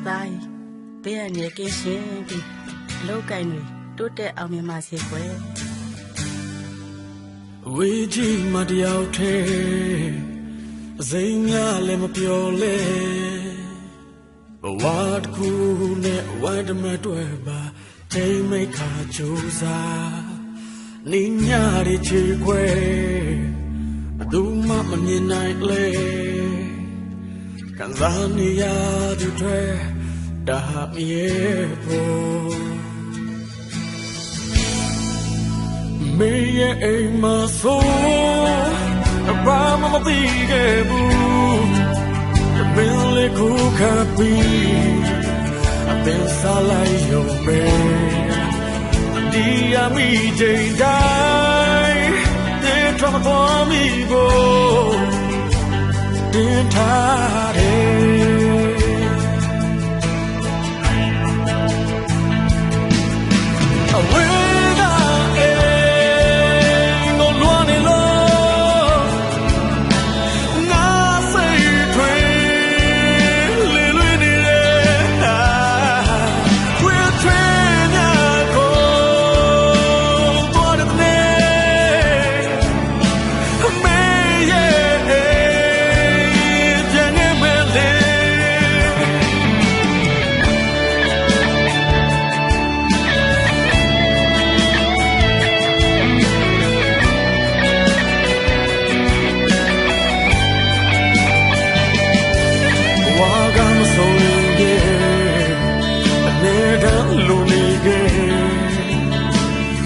သားကြီးဘေးရနေကင်းရှင်းပြီးအလောက်ကင်တွေတိုးတက်အောင်မြင်ပါစေကွယ်ဝေးကြီးမတယောက်ထဲစိတ်များလည်းမပြောလဲဘဝတစ်ခုနဲ့ဝမ်းတမတွေ့ပါချိန်မိတ်ခါကြိုးစားနေညရီချေခွဲဘယ်သူမှမမြင်နိုင်လေခံစားနေရသူတွေဒါမြေပေါ်မေရဲ့အိမ်မှာဆိုအဘာမှမသိခဲ့ဘူးမင်းလေးကိုခပ်ပြီးအပင်စားလိုက်ရုံပဲဒီအမိချိန်တိုင်းဒီထမတော်မီကိုတင်ထားတယ်အဝေး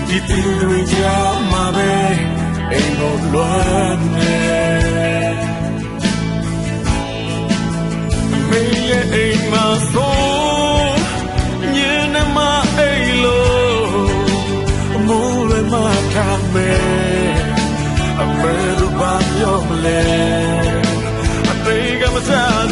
ဒီတင်တွေကြောင့်မှာပဲအိမ်ကိုလွမ်းနေမေရဲ့အိမ်မှာဆိုညနေမှအိမ်လို့အမိုးလည်းမထားမယ်အမေတို့ဘာပြောမလဲအသေးကမစား